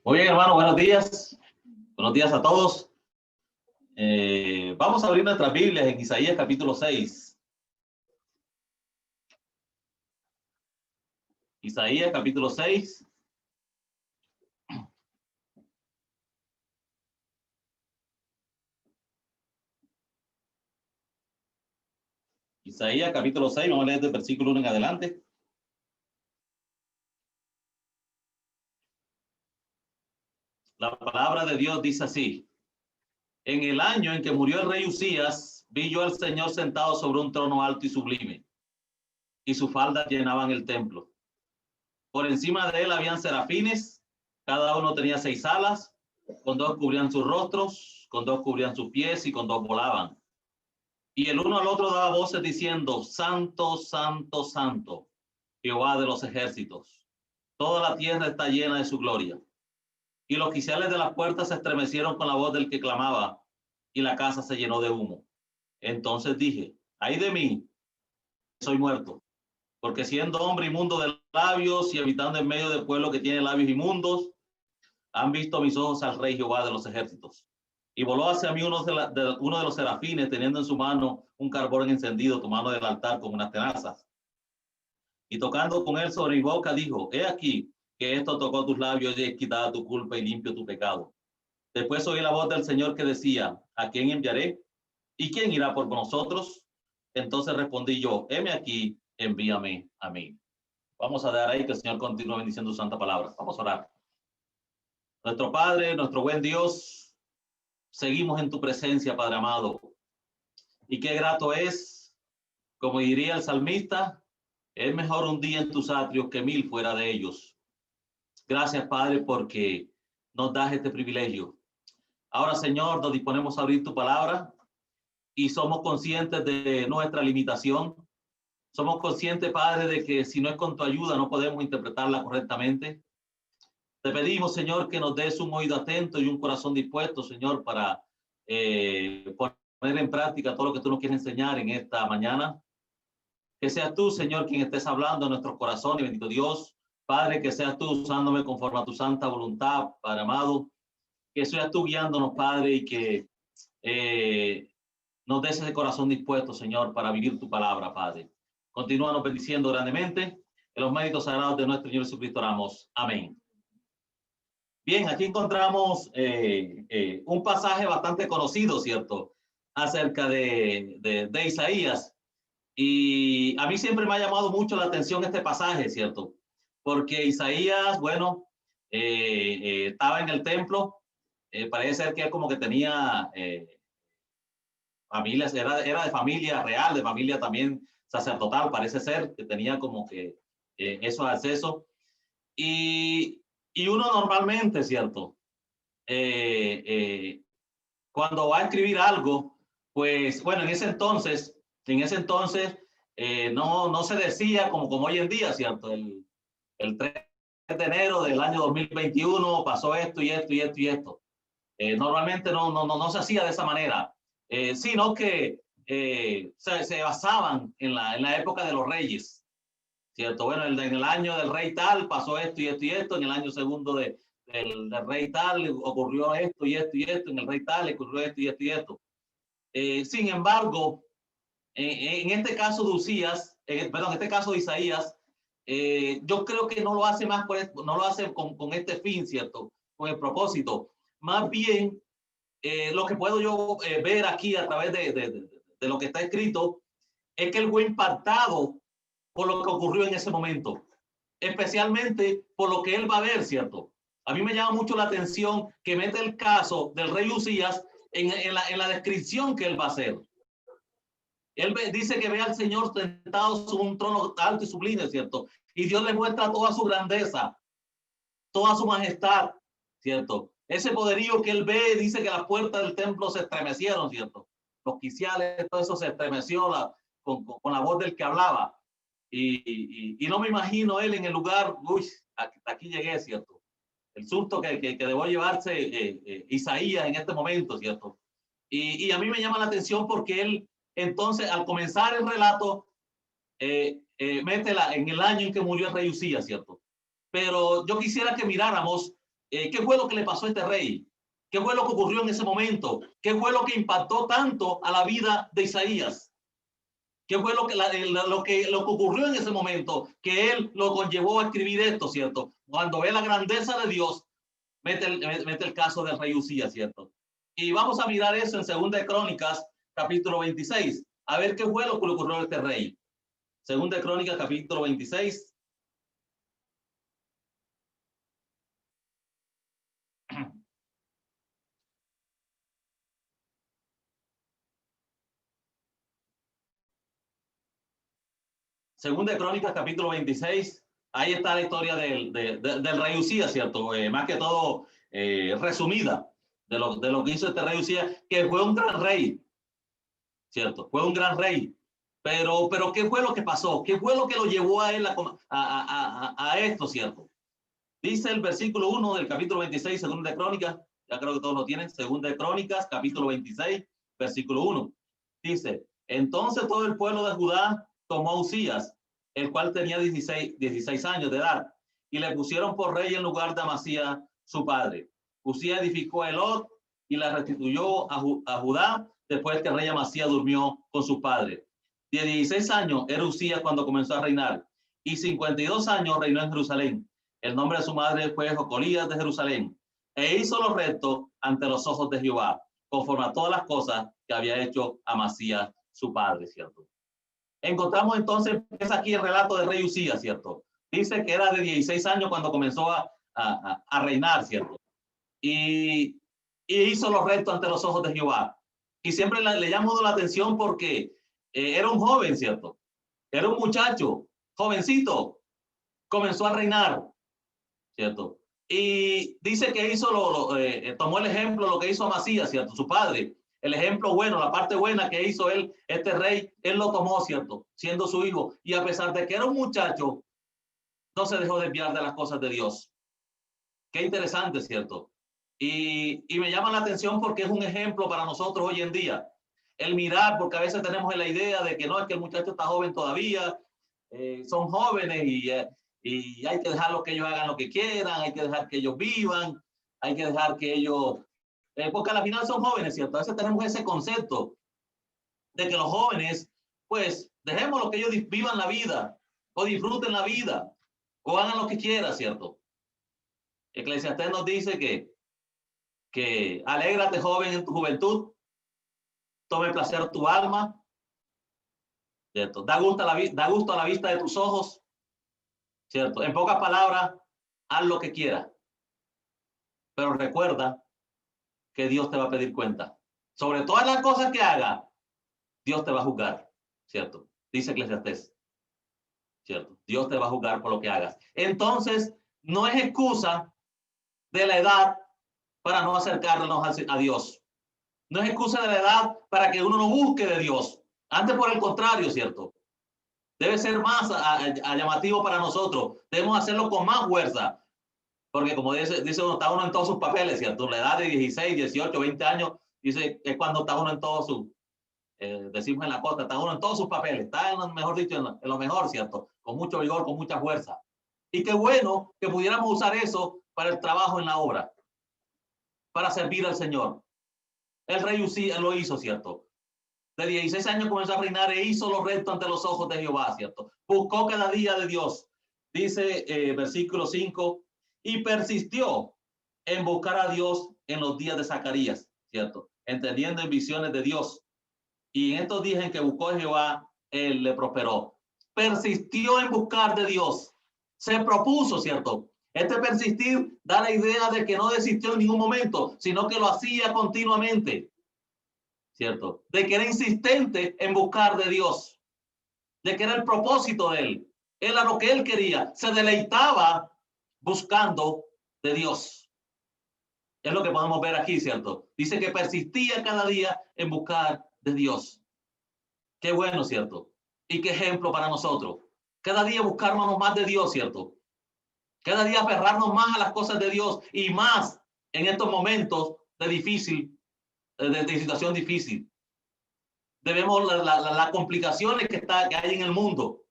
Muy bien, hermano, buenos días. Buenos días a todos. Vamos a abrir nuestras Biblias en Isaías capítulo 6. Isaías capítulo 6. Isaías capítulo 6, vamos a leer del versículo 1 en adelante. La palabra de Dios dice así: en el año en que murió el rey Usías, vi yo al Señor sentado sobre un trono alto y sublime, y sus faldas llenaban el templo. Por encima de él habían serafines, cada uno tenía 6 alas, con 2 cubrían sus rostros, con 2 cubrían sus pies y con 2 volaban. Y el uno al otro daba voces diciendo: Santo, Santo, Santo, Jehová de los ejércitos. Toda la tierra está llena de su gloria. Y los oficiales de las puertas se estremecieron con la voz del que clamaba, y la casa se llenó de humo. Entonces dije: ay de mí, soy muerto, porque siendo hombre inmundo de labios y habitando en medio del pueblo que tiene labios inmundos, han visto mis ojos al Rey Jehová de los ejércitos. Y voló hacia mí uno de los serafines, teniendo en su mano un carbón encendido, tomado del altar con unas tenazas. Y tocando con él sobre mi boca, dijo: he aquí que esto tocó tus labios y he quitado tu culpa y limpio tu pecado. Después oí la voz del Señor que decía: ¿a quién enviaré? ¿Y quién irá por nosotros? Entonces respondí yo: heme aquí, envíame a mí. Vamos a dar ahí que el Señor continúe bendiciendo su santa palabra. Vamos a orar. Nuestro Padre, nuestro buen Dios, seguimos en tu presencia, Padre amado. Y qué grato es, como diría el salmista, es mejor un día en tus atrios que 1000 fuera de ellos. Gracias, Padre, porque nos das este privilegio. Ahora, Señor, nos disponemos a abrir tu palabra y somos conscientes de nuestra limitación. Somos conscientes, Padre, de que si no es con tu ayuda no podemos interpretarla correctamente. Te pedimos, Señor, que nos des un oído atento y un corazón dispuesto, Señor, para poner en práctica todo lo que tú nos quieres enseñar en esta mañana. Que seas tú, Señor, quien estés hablando en nuestros corazones, bendito Dios. Padre, que seas tú usándome conforme a tu santa voluntad, Padre amado. Que seas tú guiándonos, Padre, y que nos des ese corazón dispuesto, Señor, para vivir tu palabra, Padre. Continúanos bendiciendo grandemente. En los méritos sagrados de nuestro Señor Jesucristo oramos. Amén. Bien, aquí encontramos un pasaje bastante conocido, ¿cierto? Acerca de Isaías. Y a mí siempre me ha llamado mucho la atención este pasaje, ¿cierto? Porque Isaías, bueno, estaba en el templo. Parece ser que él como que tenía familias, era de familia real, de familia también sacerdotal, parece ser que tenía como que esos accesos. Y uno normalmente, ¿cierto? Cuando va a escribir algo, pues bueno, en ese entonces no se decía como hoy en día, ¿cierto? El 3 de enero del año 2021 pasó esto y esto y esto y esto. Normalmente no se hacía de esa manera, sino que se basaban en la época de los reyes, ¿cierto? Bueno, en el año del rey tal pasó esto y esto y esto, en el año segundo del rey tal ocurrió esto y esto y esto, en el rey tal ocurrió esto y esto y esto. Sin embargo, en este caso de Usías, en este caso de Isaías, yo creo que no lo hace más no lo hace con este fin, ¿cierto? Con el propósito. Más bien, lo que puedo yo ver aquí a través de lo que está escrito es que él fue impactado por lo que ocurrió en ese momento, especialmente por lo que él va a ver, ¿cierto? A mí me llama mucho la atención que mete el caso del rey Usías en la descripción que él va a hacer. Él dice que ve al Señor sentado sobre un trono alto y sublime, ¿cierto? Y Dios le muestra toda su grandeza, toda su majestad, ¿cierto? Ese poderío que él ve, dice que las puertas del templo se estremecieron, ¿cierto? Los quiciales, todo eso se estremeció con la voz del que hablaba. Y no me imagino él en el lugar, uy, aquí llegué, ¿cierto? El susto que debo llevarse Isaías en este momento, ¿cierto? Y a mí me llama la atención porque él, entonces, al comenzar el relato, mete en el año en que murió el rey Usías, ¿cierto? Pero yo quisiera que miráramos ¿Qué fue lo que le pasó a este rey? ¿Qué fue lo que ocurrió en ese momento? ¿Qué fue lo que impactó tanto a la vida de Isaías? ¿Qué fue lo que ocurrió en ese momento? Que él lo conllevó a escribir esto, ¿cierto? Cuando ve la grandeza de Dios, mete el caso del rey Usías, ¿cierto? Y vamos a mirar eso en Segunda de Crónicas, capítulo 26, a ver qué fue lo que le ocurrió a este rey. Segunda de Crónicas, capítulo 26. Segunda de Crónicas, capítulo 26. Ahí está la historia del rey Usías, ¿cierto? Más que todo resumida de lo que hizo este rey Usías, que fue un gran rey, ¿cierto? Fue un gran rey. Pero ¿qué fue lo que pasó? ¿Qué fue lo que lo llevó a él a esto, ¿cierto? Dice el versículo 1 del capítulo 26, segunda de Crónicas, ya creo que todos lo tienen, segunda de Crónicas, capítulo 26, versículo 1. Dice, entonces todo el pueblo de Judá tomó a Usías, el cual tenía 16 años de edad, y le pusieron por rey en lugar de Amasías, su padre. Usías edificó a Elot y la restituyó a Judá después que el rey Amasías durmió con su padre. De 16 años era Usías cuando comenzó a reinar, y 52 años reinó en Jerusalén. El nombre de su madre fue Jocolías de Jerusalén, e hizo lo recto ante los ojos de Jehová, conforme a todas las cosas que había hecho Amasías, su padre, ¿cierto? Encontramos entonces, es aquí el relato del rey Usías, ¿cierto? Dice que era de 16 años cuando comenzó a reinar, ¿cierto? Y hizo lo recto ante los ojos de Jehová. Y siempre le llamó la atención porque era un joven, ¿cierto? Era un muchacho, jovencito, comenzó a reinar, ¿cierto? Y dice que tomó el ejemplo, lo que hizo Amasías, ¿cierto? Su padre, el ejemplo bueno, la parte buena que hizo él, este rey, él lo tomó, ¿cierto? Siendo su hijo. Y a pesar de que era un muchacho, no se dejó desviar de las cosas de Dios. Qué interesante, ¿cierto? Y me llama la atención porque es un ejemplo para nosotros hoy en día. El mirar, porque a veces tenemos la idea de que no, es que el muchacho está joven todavía, son jóvenes y hay que dejarlos que ellos hagan lo que quieran, hay que dejar que ellos vivan, hay que dejar que ellos, porque al final son jóvenes, ¿cierto? A veces tenemos ese concepto de que los jóvenes, pues, dejemos lo que ellos vivan la vida, o disfruten la vida, o hagan lo que quieran, ¿cierto? Eclesiastés nos dice que alégrate joven en tu juventud, tome placer tu alma, ¿cierto? Da gusto a la vista de tus ojos, ¿cierto? En pocas palabras, haz lo que quieras, pero recuerda que Dios te va a pedir cuenta. Sobre todas las cosas que haga, Dios te va a juzgar, ¿cierto? Dice Eclesiastés, ¿cierto? Dios te va a juzgar por lo que hagas. Entonces, no es excusa de la edad para no acercarnos a Dios. No es excusa de la edad para que uno no busque de Dios. Antes, por el contrario, ¿cierto? Debe ser más llamativo para nosotros. Debemos hacerlo con más fuerza. Porque como dice uno, está uno en todos sus papeles, ¿cierto? La edad de 16, 18, 20 años, dice, es cuando está uno en todos sus, decimos en la costa, está uno en todos sus papeles, está mejor dicho, en lo mejor, ¿cierto? Con mucho vigor, con mucha fuerza. Y qué bueno que pudiéramos usar eso para el trabajo en la obra, para servir al Señor. El rey Usías lo hizo, ¿cierto? De 16 años comenzó a reinar e hizo lo recto ante los ojos de Jehová, ¿cierto? Buscó cada día de Dios. Dice versículo 5, y persistió en buscar a Dios en los días de Zacarías, ¿cierto? Entendiendo en visiones de Dios. Y en estos días en que buscó a Jehová, él le prosperó. Persistió en buscar de Dios. Se propuso, ¿cierto? Este persistir da la idea de que no desistió en ningún momento, sino que lo hacía continuamente, ¿cierto? De que era insistente en buscar de Dios, de que era el propósito de él, era lo que él quería, se deleitaba buscando de Dios. Es lo que podemos ver aquí, ¿cierto? Dice que persistía cada día en buscar de Dios. Qué bueno, ¿cierto? Y qué ejemplo para nosotros. Cada día buscarnos más de Dios, ¿cierto? Cada día aferrarnos más a las cosas de Dios y más en estos momentos de situación difícil. Debemos las complicaciones que hay en el mundo,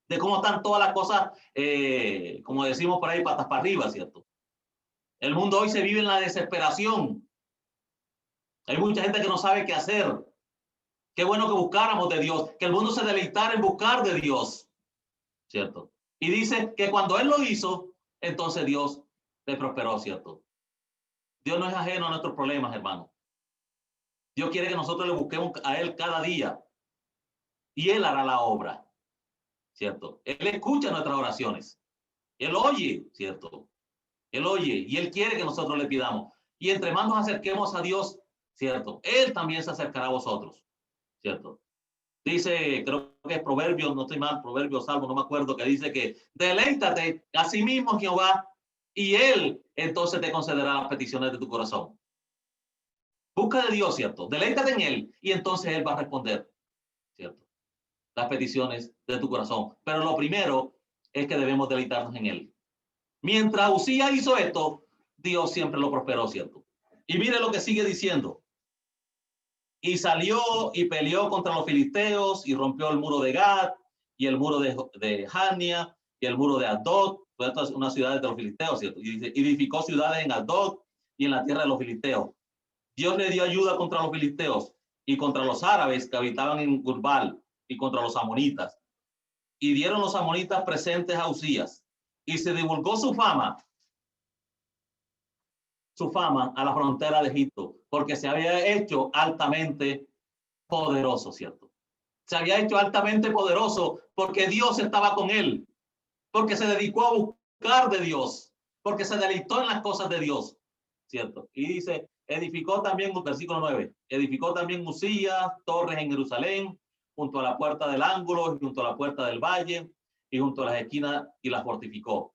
de cómo están todas las cosas, como decimos por ahí, patas para arriba, ¿cierto? El mundo hoy se vive en la desesperación. Hay mucha gente que no sabe qué hacer. Qué bueno que buscáramos de Dios, que el mundo se deleitara en buscar de Dios, ¿cierto? Y dice que cuando Él lo hizo, entonces Dios le prosperó, ¿cierto? Dios no es ajeno a nuestros problemas, hermano. Dios quiere que nosotros le busquemos a Él cada día y Él hará la obra, ¿cierto? Él escucha nuestras oraciones. Él oye, ¿cierto? Él oye y Él quiere que nosotros le pidamos. Y entre más nos acerquemos a Dios, ¿cierto? Él también se acercará a vosotros, ¿cierto? Dice, creo que es Proverbios, no estoy mal, Proverbios, Salmo, no me acuerdo, que dice que deleítate a sí mismo, Jehová, y Él entonces te concederá las peticiones de tu corazón. Busca de Dios, ¿cierto? Deleítate en Él y entonces Él va a responder, ¿cierto? Las peticiones de tu corazón. Pero lo primero es que debemos deleitarnos en Él. Mientras Usías hizo esto, Dios siempre lo prosperó, ¿cierto? Y mire lo que sigue diciendo. Y salió y peleó contra los filisteos y rompió el muro de Gad y el muro de Jania y el muro de Asdod, todas unas ciudades de los filisteos, ¿cierto? Y edificó ciudades en Asdod y en la tierra de los filisteos. Dios le dio ayuda contra los filisteos y contra los árabes que habitaban en Gurbal y contra los amonitas. Y dieron los amonitas presentes a Usías y se divulgó su fama a la frontera de Egipto, porque se había hecho altamente poderoso, ¿cierto? Se había hecho altamente poderoso porque Dios estaba con él, porque se dedicó a buscar de Dios, porque se deleitó en las cosas de Dios, ¿cierto? Y dice, edificó también, versículo 9, edificó también Usías torres en Jerusalén, junto a la puerta del ángulo, junto a la puerta del valle, y junto a las esquinas, y las fortificó.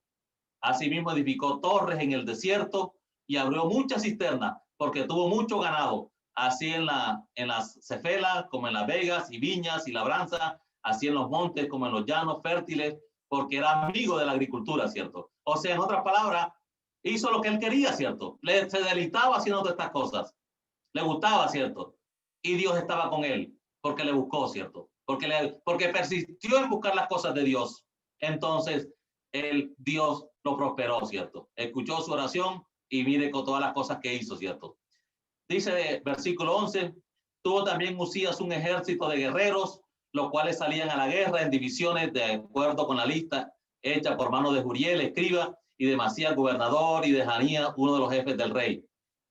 Asimismo edificó torres en el desierto, y abrió muchas cisternas, porque tuvo mucho ganado, así en las cefelas, como en las vegas y viñas y labranza, así en los montes como en los llanos fértiles, porque era amigo de la agricultura, ¿cierto? O sea, en otras palabras, hizo lo que él quería, ¿cierto? Se deleitaba haciendo todas estas cosas, le gustaba, ¿cierto? Y Dios estaba con él, porque le buscó, ¿cierto? Porque persistió en buscar las cosas de Dios. Entonces, Dios lo prosperó, ¿cierto? Escuchó su oración y mire con todas las cosas que hizo, ¿cierto? Dice versículo 11, tuvo también Usías un ejército de guerreros, los cuales salían a la guerra en divisiones de acuerdo con la lista hecha por mano de Juriel, escriba, y de Masías, gobernador, y de Janía, uno de los jefes del rey.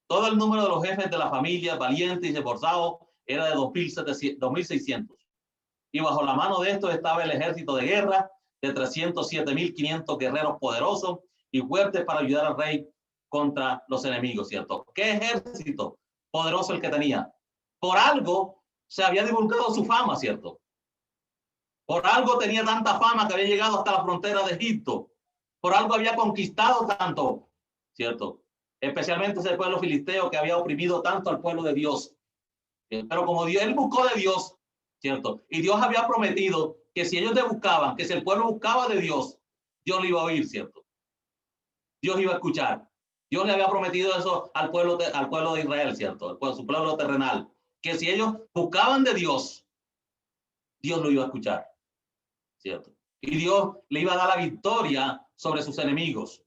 Todo el número de los jefes de la familia, valientes y esforzados, era de 2.600. Y bajo la mano de estos estaba el ejército de guerra de 307.500 guerreros poderosos y fuertes para ayudar al rey contra los enemigos, ¿cierto? ¿Qué ejército poderoso el que tenía? Por algo se había divulgado su fama, ¿cierto? Por algo tenía tanta fama que había llegado hasta la frontera de Egipto. Por algo había conquistado tanto, ¿cierto? Especialmente ese pueblo filisteo que había oprimido tanto al pueblo de Dios. Pero como él buscó de Dios, ¿cierto? Y Dios había prometido que si ellos te buscaban, que si el pueblo buscaba de Dios, Dios le iba a oír, ¿cierto? Dios iba a escuchar. Dios le había prometido eso al pueblo de Israel, ¿cierto? Su pueblo terrenal. Que si ellos buscaban de Dios, Dios lo iba a escuchar, ¿cierto? Y Dios le iba a dar la victoria sobre sus enemigos.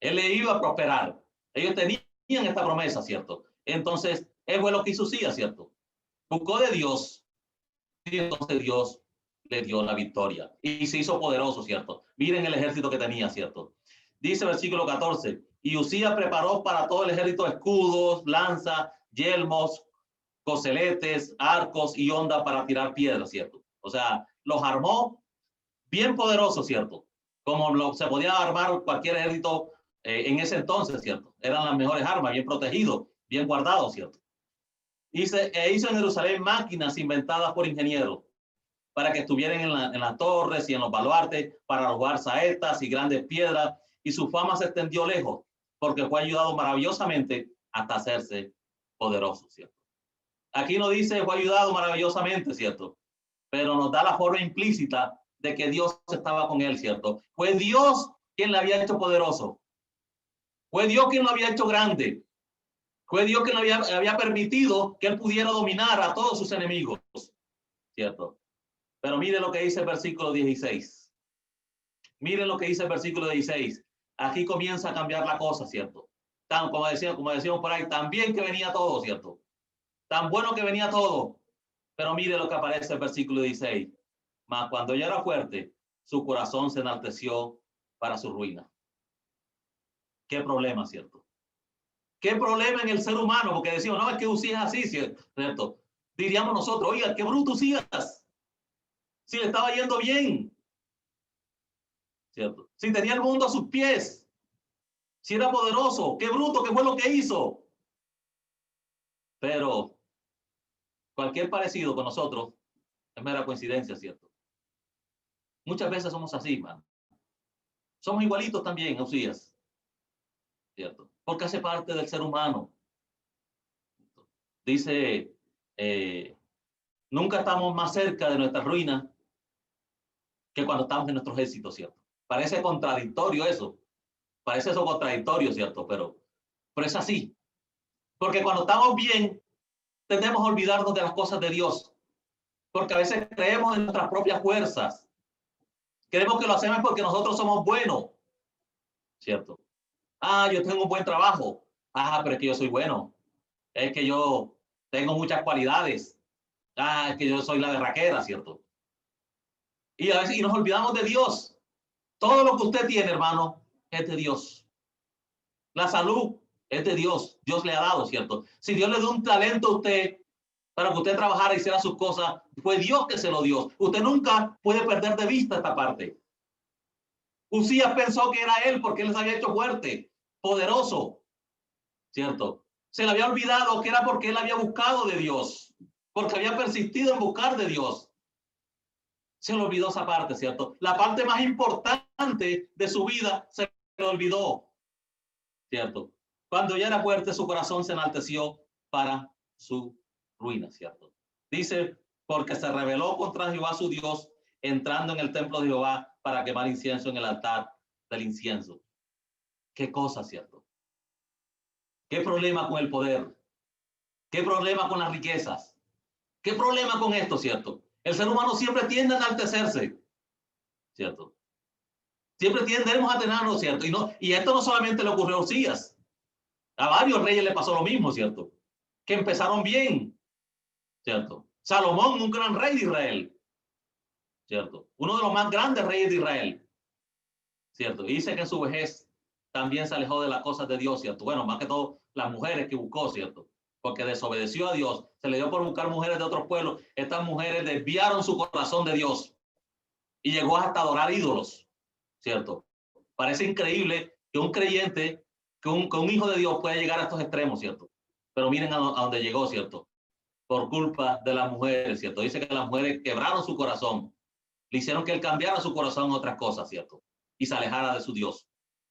Él le iba a prosperar. Ellos tenían esta promesa, ¿cierto? Entonces, es lo que hizo Usías, ¿cierto? Buscó de Dios y entonces Dios le dio la victoria y se hizo poderoso, ¿cierto? Miren el ejército que tenía, ¿cierto? Dice versículo 14, y Usías preparó para todo el ejército escudos, lanza, yelmos, coseletes, arcos y ondas para tirar piedras, ¿cierto? O sea, los armó bien poderosos, ¿cierto? Como se podía armar cualquier ejército en ese entonces, ¿cierto? Eran las mejores armas, bien protegidos, bien guardados, ¿cierto? Hizo en Jerusalén máquinas inventadas por ingenieros para que estuvieran en las torres y en los baluartes para arrojar saetas y grandes piedras, y su fama se extendió lejos, porque fue ayudado maravillosamente hasta hacerse poderoso, ¿cierto? Aquí no dice fue ayudado maravillosamente, ¿cierto? Pero nos da la forma implícita de que Dios estaba con él, ¿cierto? Fue Dios quien le había hecho poderoso. Fue Dios quien lo había hecho grande. Fue Dios quien le había permitido que él pudiera dominar a todos sus enemigos, ¿cierto? Pero mire lo que dice el versículo 16. Miren lo que dice el versículo 16. aquí comienza a cambiar la cosa, ¿cierto? Tan, como decíamos por ahí, tan bien que venía todo, ¿cierto? Tan bueno que venía todo. Pero mire lo que aparece en el versículo 16. Mas cuando ella era fuerte, su corazón se enalteció para su ruina. ¿Qué problema, cierto? ¿Qué problema en el ser humano? Porque decimos, no, es que Usías así, ¿cierto? Diríamos nosotros, oiga, qué bruto Usías. Si le estaba yendo bien, ¿cierto? Si tenía el mundo a sus pies, si era poderoso, qué bruto, qué fue lo que hizo. Pero cualquier parecido con nosotros es mera coincidencia, ¿cierto? Muchas veces somos así, man. Somos igualitos también, Usías, ¿cierto? Porque hace parte del ser humano. Dice, nunca estamos más cerca de nuestra ruina que cuando estamos en nuestros éxitos, ¿cierto? Parece contradictorio eso. Parece eso contradictorio, ¿cierto? Pero es así. Porque cuando estamos bien, tendemos a olvidarnos de las cosas de Dios. Porque a veces creemos en nuestras propias fuerzas. Creemos que lo hacemos porque nosotros somos buenos, ¿cierto? Ah, yo tengo un buen trabajo. Ah, pero es que yo soy bueno. Es que yo tengo muchas cualidades. Ah, es que yo soy la berraquera, ¿cierto? Y a veces nos olvidamos de Dios. Todo lo que usted tiene, hermano, es de Dios. La salud es de Dios. Dios le ha dado, ¿cierto? Si Dios le dio un talento a usted para que usted trabajara y hiciera sus cosas, fue Dios que se lo dio. Usted nunca puede perder de vista esta parte. Usías pensó que era él porque él se había hecho fuerte, poderoso, ¿cierto? Se le había olvidado que era porque él había buscado de Dios, porque había persistido en buscar de Dios. Se le olvidó esa parte, ¿cierto? La parte más importante de su vida se le olvidó, ¿cierto? Cuando ya era fuerte, su corazón se enalteció para su ruina, ¿cierto? Dice, porque se rebeló contra Jehová su Dios, entrando en el templo de Jehová para quemar incienso en el altar del incienso. ¿Qué cosa, cierto? ¿Qué problema con el poder? ¿Qué problema con las riquezas? ¿Qué problema con esto, cierto? El ser humano siempre tiende a enaltecerse, ¿cierto? Siempre tendemos a tenerlo, ¿cierto? Y esto no solamente le ocurrió a Usías. A varios reyes le pasó lo mismo, ¿cierto? Que empezaron bien, ¿cierto? Salomón, un gran rey de Israel, ¿cierto? Uno de los más grandes reyes de Israel, ¿cierto? Y dice que en su vejez también se alejó de las cosas de Dios, ¿cierto? Bueno, más que todo las mujeres que buscó, ¿cierto? Porque desobedeció a Dios, se le dio por buscar mujeres de otros pueblos. Estas mujeres desviaron su corazón de Dios y llegó hasta adorar ídolos, ¿cierto? Parece increíble que un creyente, que un hijo de Dios pueda llegar a estos extremos, ¿cierto? Pero miren a dónde llegó, ¿cierto? Por culpa de las mujeres, ¿cierto? Dice que las mujeres quebraron su corazón, le hicieron que él cambiara su corazón en otras cosas, ¿cierto? Y se alejara de su Dios,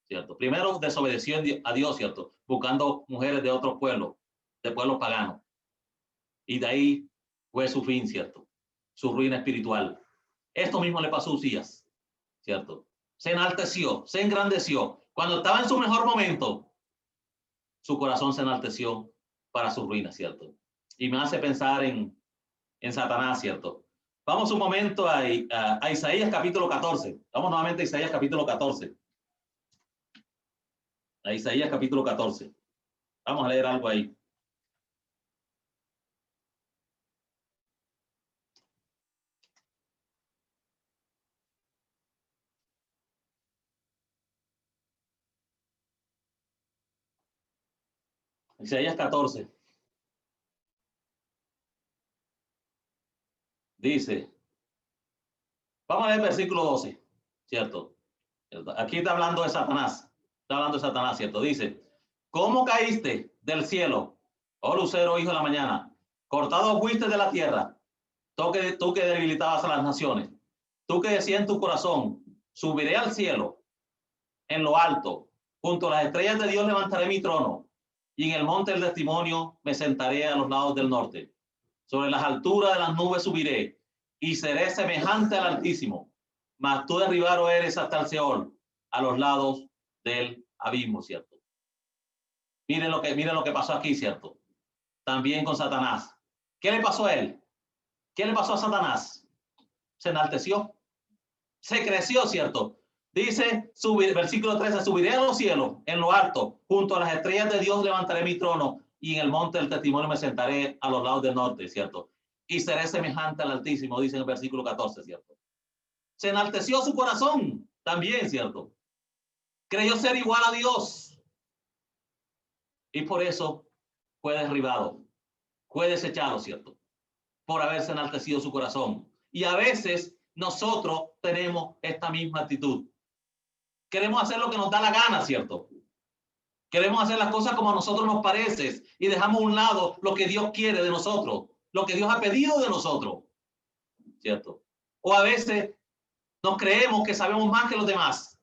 ¿cierto? Primero desobedeció a Dios, ¿cierto? Buscando mujeres de otros pueblos, de pueblos paganos. Y de ahí fue su fin, ¿cierto? Su ruina espiritual. Esto mismo le pasó a Usías, ¿cierto? Se enalteció, se engrandeció. Cuando estaba en su mejor momento, su corazón se enalteció para su ruina, ¿cierto? Y me hace pensar en Satanás, ¿cierto? Vamos un momento a Isaías capítulo 14. Vamos nuevamente a Isaías capítulo 14. A Isaías capítulo 14. Vamos a leer algo ahí. Isaías 14. Dice, vamos a leer el versículo 12, ¿cierto? Aquí está hablando de Satanás. Está hablando de Satanás, ¿cierto? Dice, ¿cómo caíste del cielo, oh lucero, hijo de la mañana? Cortado fuiste de la tierra, tú que debilitabas a las naciones. Tú que decías en tu corazón, subiré al cielo, en lo alto, junto a las estrellas de Dios levantaré mi trono, y en el monte del testimonio me sentaré a los lados del norte. Sobre las alturas de las nubes subiré, y seré semejante al Altísimo. Mas tú derribado eres hasta el Seol, a los lados del abismo, ¿cierto? Miren lo que pasó aquí, ¿cierto? También con Satanás. ¿Qué le pasó a él? ¿Qué le pasó a Satanás? Se enalteció, se creció, ¿cierto? Dice, versículo 13, subiré a los cielos, en lo alto, junto a las estrellas de Dios levantaré mi trono, y en el monte del testimonio me sentaré a los lados del norte, ¿cierto? Y seré semejante al Altísimo, dice en el versículo 14, ¿cierto? Se enalteció su corazón también, ¿cierto? Creyó ser igual a Dios. Y por eso fue derribado, fue desechado, ¿cierto? Por haberse enaltecido su corazón. Y a veces nosotros tenemos esta misma actitud. Queremos hacer lo que nos da la gana, ¿cierto? Queremos hacer las cosas como a nosotros nos parece y dejamos a un lado lo que Dios quiere de nosotros, lo que Dios ha pedido de nosotros, ¿cierto? O a veces nos creemos que sabemos más que los demás.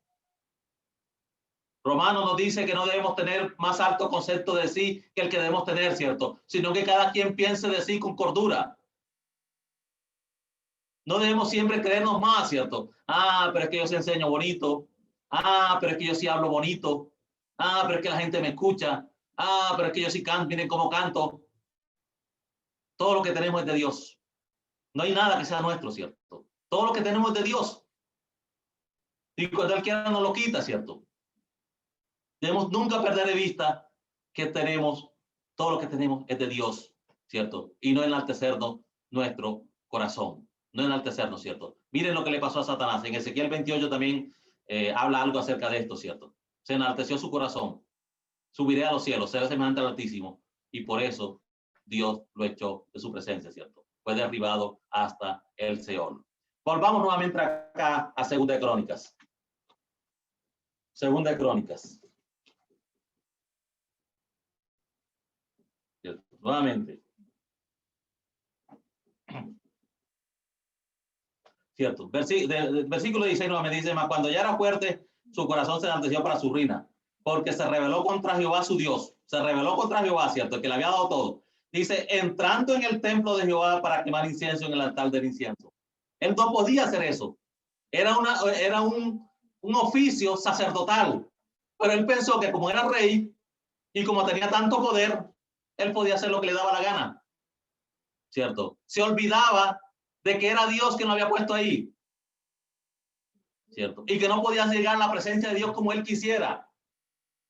Romanos nos dice que no debemos tener más alto concepto de sí que el que debemos tener, ¿cierto? Sino que cada quien piense de sí con cordura. No debemos siempre creernos más, ¿cierto? Ah, pero es que yo sí enseño bonito. Ah, pero es que yo sí hablo bonito. Ah, pero es que la gente me escucha. Ah, pero es que yo sí canto, miren cómo canto. Todo lo que tenemos es de Dios. No hay nada que sea nuestro, ¿cierto? Todo lo que tenemos es de Dios. Y cuando Él quiera nos lo quita, ¿cierto? Debemos nunca perder de vista que tenemos, todo lo que tenemos es de Dios, ¿cierto? Y no enaltecernos nuestro corazón, no enaltecernos, ¿cierto? Miren lo que le pasó a Satanás. En Ezequiel 28 también habla algo acerca de esto, ¿cierto? Se enalteció su corazón. Subiré a los cielos, seré semejante al Altísimo. Y por eso Dios lo echó de su presencia, ¿cierto? Fue derribado hasta el Seol. Volvamos nuevamente acá a Segunda de Crónicas. Segunda de Crónicas. ¿Cierto? Nuevamente. ¿Cierto? Versículo 16 me dice, mas cuando ya era fuerte, su corazón se enalteció para su ruina, porque se rebeló contra Jehová su Dios. Se rebeló contra Jehová, ¿cierto? El que le había dado todo. Dice, entrando en el templo de Jehová para quemar incienso en el altar del incienso. Él no podía hacer eso. Era un oficio sacerdotal. Pero él pensó que como era rey y como tenía tanto poder, él podía hacer lo que le daba la gana. ¿Cierto? Se olvidaba de que era Dios quien lo había puesto ahí, ¿cierto? Y que no podía llegar a la presencia de Dios como él quisiera,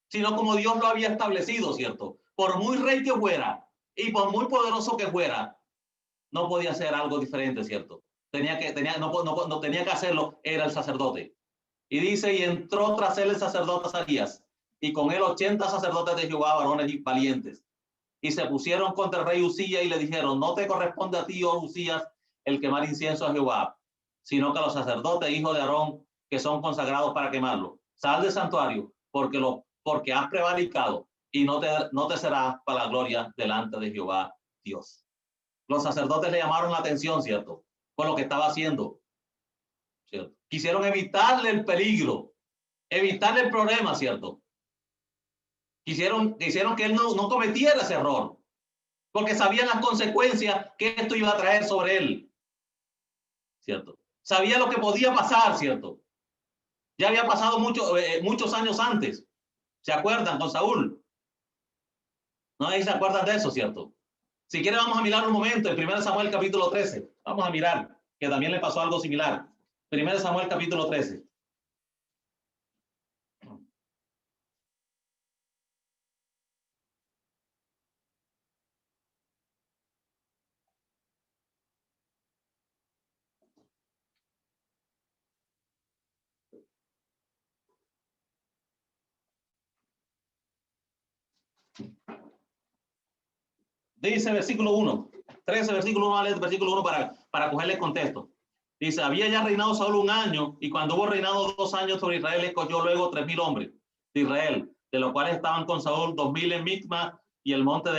sino como Dios lo había establecido, ¿cierto? Por muy rey que fuera y por muy poderoso que fuera, no podía hacer algo diferente, ¿cierto? Tenía que hacerlo, era el sacerdote. Y dice, y entró tras él el sacerdote Azarías, y con él 80 sacerdotes de Jehová, varones y valientes. Y se pusieron contra el rey Usías y le dijeron, no te corresponde a ti, oh Usías, el quemar incienso a Jehová, sino que a los sacerdotes, hijos de Aarón, que son consagrados para quemarlo. Sal del santuario, porque has prevaricado, y no te será para la gloria delante de Jehová Dios. Los sacerdotes le llamaron la atención, ¿cierto? Por lo que estaba haciendo, ¿cierto? Quisieron evitarle el peligro, evitarle el problema, ¿cierto? Quisieron que él no cometiera ese error, porque sabían las consecuencias que esto iba a traer sobre él, ¿cierto? Sabía lo que podía pasar, ¿cierto? Ya había pasado muchos años antes. ¿Se acuerdan con Saúl? No, ahí se acuerdan de eso, ¿cierto? Si quieren vamos a mirar un momento en 1 Samuel capítulo 13. Vamos a mirar, que también le pasó algo similar. 1 Samuel capítulo 13. Dice versículo 1, 13, versículo 1, versículo 1 para cogerle el contexto. Dice, había ya reinado Saúl 1 año, y cuando hubo reinado 2 años sobre Israel, escogió luego 3,000 hombres de Israel, de los cuales estaban con Saúl 2,000 en Micma, y el monte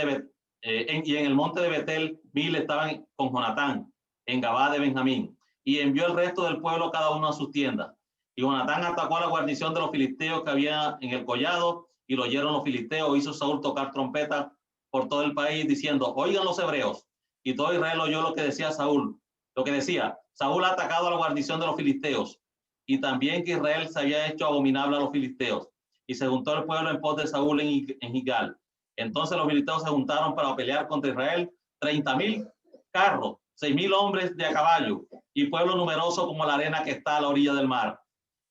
y en el monte de Betel 1,000 estaban con Jonatán, en Gabá de Benjamín, y envió el resto del pueblo cada uno a sus tiendas. Y Jonatán atacó a la guarnición de los filisteos que había en el collado, y lo oyeron los filisteos. Hizo Saúl tocar trompeta por todo el país, diciendo, oigan los hebreos. Y todo Israel oyó lo que decía Saúl. Lo que decía, Saúl ha atacado a la guarnición de los filisteos, y también que Israel se había hecho abominable a los filisteos. Y se juntó el pueblo en pos de Saúl en Gigal. Entonces los filisteos se juntaron para pelear contra Israel, 30,000 carros, 6,000 hombres de a caballo, y pueblo numeroso como la arena que está a la orilla del mar.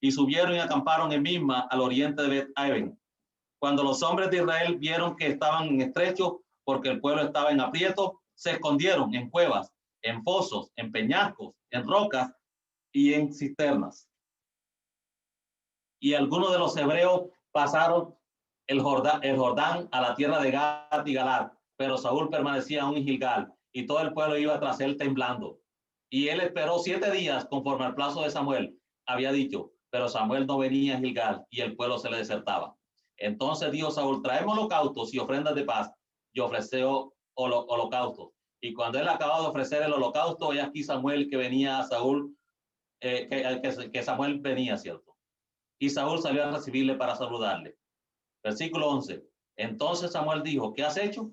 y subieron y acamparon en Misma, al oriente de Bet-Aven. Cuando los hombres de Israel vieron que estaban en estrecho, porque el pueblo estaba en aprieto, se escondieron en cuevas, en fosos, en peñascos, en rocas y en cisternas. Y algunos de los hebreos pasaron el Jordán a la tierra de Gad y Galad, pero Saúl permanecía aún en Gilgal, y todo el pueblo iba tras él temblando. Y él esperó 7 días conforme al plazo de Samuel había dicho, pero Samuel no venía a Gilgal y el pueblo se le desertaba. Entonces dijo Saúl, traemos holocaustos y ofrendas de paz, y ofreció holocaustos. Y cuando él acababa de ofrecer el holocausto, he aquí Samuel que venía a Saúl, que Samuel venía, ¿cierto? Y Saúl salió a recibirle para saludarle. Versículo 11. Entonces Samuel dijo, ¿qué has hecho?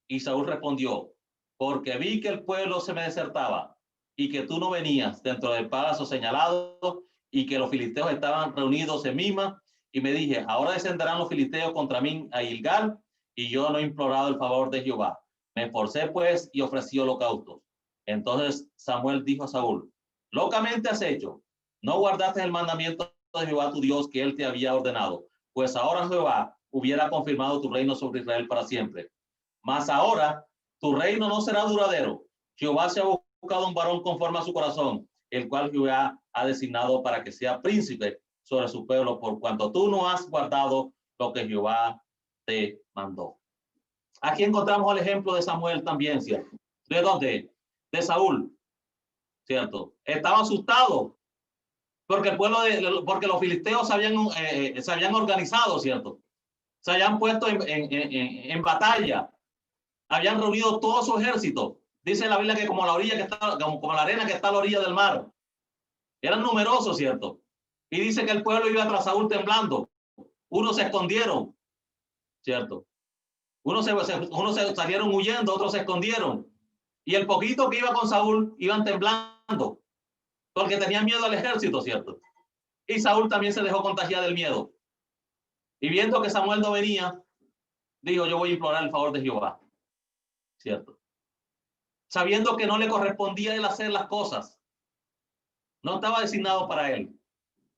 Y Saúl respondió, porque vi que el pueblo se me desertaba y que tú no venías dentro del palacio señalado y que los filisteos estaban reunidos en Misma, y me dije, ahora descenderán los filisteos contra mí a Gilgal, y yo no he implorado el favor de Jehová. Me esforcé pues y ofrecí holocaustos. Entonces Samuel dijo a Saúl, locamente has hecho, no guardaste el mandamiento de Jehová tu Dios que él te había ordenado, pues ahora Jehová hubiera confirmado tu reino sobre Israel para siempre. Mas ahora tu reino no será duradero. Jehová se ha buscado un varón conforme a su corazón, el cual Jehová ha designado para que sea príncipe sobre su pueblo, por cuanto tú no has guardado lo que Jehová te mandó. Aquí encontramos el ejemplo de Samuel también, ¿cierto? ¿De dónde? De Saúl, ¿cierto? Estaba asustado porque el pueblo, porque los filisteos se habían organizado, ¿cierto? Se habían puesto en batalla, habían reunido todo su ejército. Dice la Biblia que como la orilla que está, como la arena que está a la orilla del mar. Eran numerosos, ¿cierto? Y dice que el pueblo iba tras Saúl temblando. Unos se escondieron, ¿cierto? Unos se salieron huyendo, otros se escondieron. Y el poquito que iba con Saúl iban temblando, porque tenían miedo al ejército, ¿cierto? Y Saúl también se dejó contagiar del miedo. Y viendo que Samuel no venía, dijo, yo voy a implorar el favor de Jehová, ¿cierto? Sabiendo que no le correspondía él hacer las cosas. No estaba designado para él.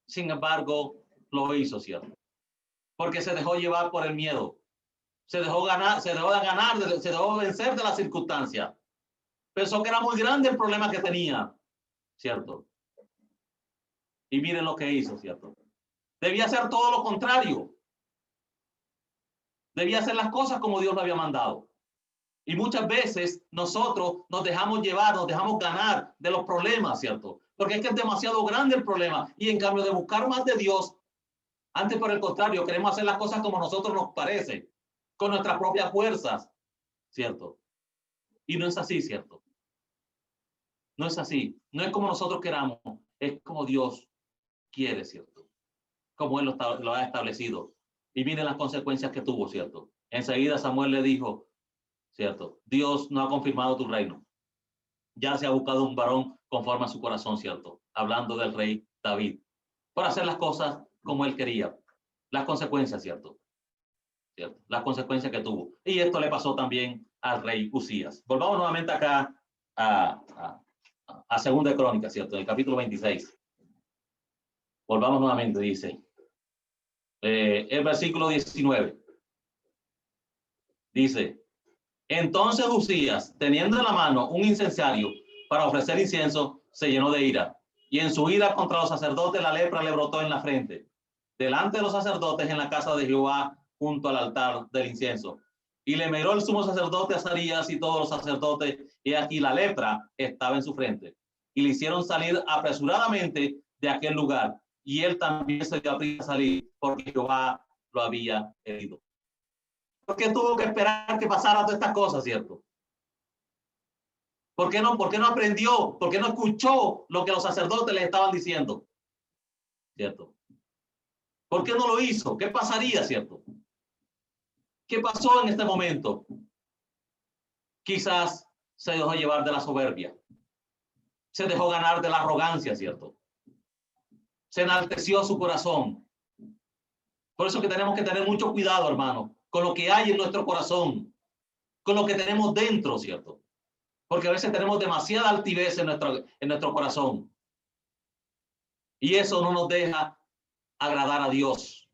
Sin embargo, lo hizo, ¿cierto? Porque se dejó llevar por el miedo. Se dejó vencer de la circunstancia. Pensó que era muy grande el problema que tenía, ¿cierto? Y miren lo que hizo, ¿cierto? Debía hacer todo lo contrario. Debía hacer las cosas como Dios lo había mandado. Y muchas veces nosotros nos dejamos llevar, nos dejamos ganar de los problemas, ¿cierto? Porque es que es demasiado grande el problema. Y en cambio de buscar más de Dios, antes por el contrario, queremos hacer las cosas como nosotros nos parece, con nuestras propias fuerzas, ¿cierto? Y no es así, ¿cierto? No es así. No es como nosotros queramos, es como Dios quiere, ¿cierto? Como Él lo ha establecido. Y miren las consecuencias que tuvo, ¿cierto? Enseguida Samuel le dijo, ¿cierto? Dios no ha confirmado tu reino. Ya se ha buscado un varón conforme a su corazón, ¿cierto? Hablando del rey David, por hacer las cosas como él quería. Las consecuencias, ¿cierto? ¿Cierto? Las consecuencias que tuvo. Y esto le pasó también al rey Usías. Volvamos nuevamente acá a Segunda de Crónicas, ¿cierto? En el capítulo 26. Volvamos nuevamente, dice. El versículo 19. Dice, entonces Usías, teniendo en la mano un incensario para ofrecer incienso, se llenó de ira. Y en su ira contra los sacerdotes la lepra le brotó en la frente, delante de los sacerdotes en la casa de Jehová, junto al altar del incienso. Y le miró el sumo sacerdote Azarías y todos los sacerdotes, y aquí la lepra estaba en su frente. Y le hicieron salir apresuradamente de aquel lugar. Y él también se dio a prisa a salir, porque Jehová lo había herido. ¿Por qué tuvo que esperar que pasara todas estas cosas, cierto? ¿Por qué no aprendió? ¿Por qué no escuchó lo que los sacerdotes le estaban diciendo? ¿Cierto? ¿Por qué no lo hizo? ¿Qué pasaría, cierto? ¿Qué pasó en este momento? Quizás se dejó llevar de la soberbia. Se dejó ganar de la arrogancia, ¿cierto? Se enalteció su corazón. Por eso que tenemos que tener mucho cuidado, hermano, con lo que hay en nuestro corazón, con lo que tenemos dentro, ¿cierto? Porque a veces tenemos demasiada altivez en nuestro corazón. Y eso no nos deja agradar a Dios.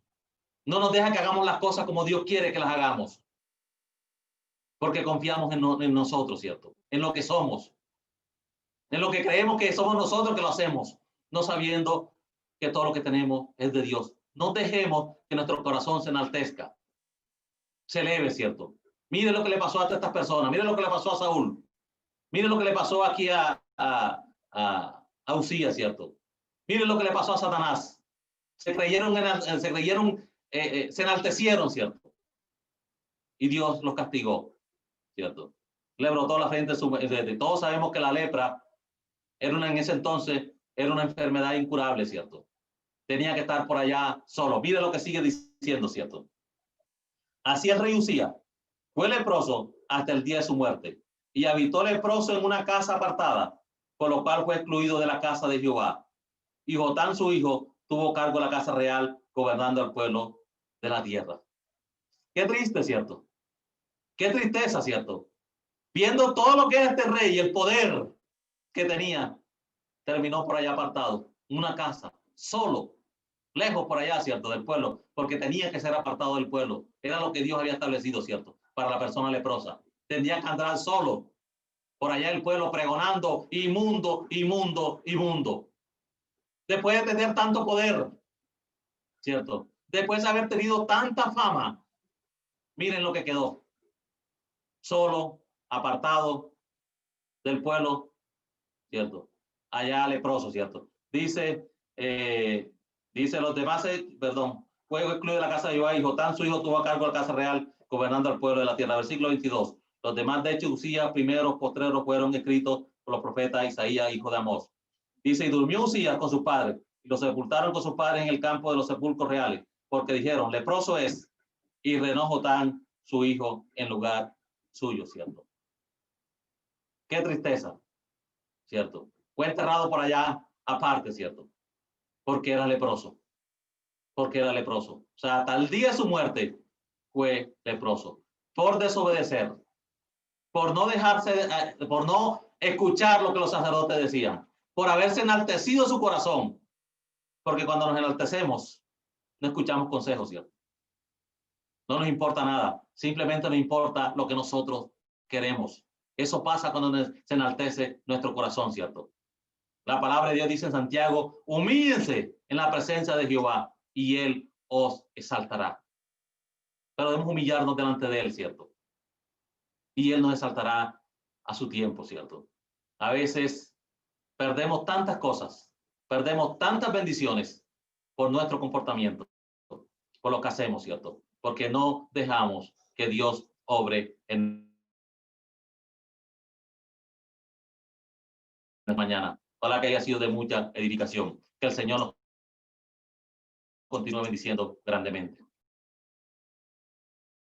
No nos deja que hagamos las cosas como Dios quiere que las hagamos. Porque confiamos en nosotros, ¿cierto? En lo que somos. En lo que creemos que somos nosotros que lo hacemos. No sabiendo que todo lo que tenemos es de Dios. No dejemos que nuestro corazón se enaltezca. Se eleve, ¿cierto? Mire lo que le pasó a estas personas. Mire lo que le pasó a Saúl. Mire lo que le pasó aquí a Usías, ¿cierto? Mire lo que le pasó a Satanás. Se enaltecieron, ¿cierto? Y Dios los castigó, ¿cierto? Le brotó la frente. Todos sabemos que la lepra en ese entonces era una enfermedad incurable, ¿cierto? Tenía que estar por allá solo. Mire lo que sigue diciendo, ¿cierto? Así el rey Usías fue leproso hasta el día de su muerte y habitó leproso en una casa apartada, por lo cual fue excluido de la casa de Jehová. Y Jotán, su hijo, tuvo cargo de la casa real, gobernando al pueblo de la tierra. Qué triste, ¿cierto? Qué tristeza, ¿cierto? Viendo todo lo que era este rey y el poder que tenía, terminó por allá apartado, en una casa, solo, lejos por allá, ¿cierto? Del pueblo, porque tenía que ser apartado del pueblo. Era lo que Dios había establecido, ¿cierto? Para la persona leprosa. Tenía que andar solo por allá el pueblo pregonando, inmundo, inmundo, inmundo. Después de tener tanto poder, ¿cierto? Después de haber tenido tanta fama, miren lo que quedó. Solo, apartado del pueblo, ¿cierto? Allá leproso, ¿cierto? Dice los demás, fue excluido de la casa de Jehová y Jotán, su hijo, tuvo a cargo de la casa real, gobernando al pueblo de la tierra. Versículo 22. Los demás, de hecho, Usías, primeros, postreros, fueron escritos por los profetas Isaías, hijo de Amós. Dice, y durmió Usías con sus padres, y lo sepultaron con sus padres en el campo de los sepulcros reales, porque dijeron, leproso es, y reinó Jotán, su hijo, en lugar suyo, ¿cierto? Qué tristeza, ¿cierto? Fue enterrado por allá aparte, ¿cierto? Porque era leproso. Porque era leproso. O sea, hasta el día de su muerte fue leproso. Por desobedecer, por no dejarse, por no escuchar lo que los sacerdotes decían, por haberse enaltecido su corazón. Porque cuando nos enaltecemos, no escuchamos consejos, ¿cierto? No nos importa nada. Simplemente nos importa lo que nosotros queremos. Eso pasa cuando se enaltece nuestro corazón, ¿cierto? La palabra de Dios dice en Santiago, humíllense en la presencia de Jehová y él os exaltará. Pero debemos humillarnos delante de él, ¿cierto? Y él nos exaltará a su tiempo, ¿cierto? A veces perdemos tantas cosas, perdemos tantas bendiciones por nuestro comportamiento, por lo que hacemos, ¿cierto? Porque no dejamos que Dios obre en la mañana. Ojalá que haya sido de mucha edificación. Que el Señor nos continúe bendiciendo grandemente.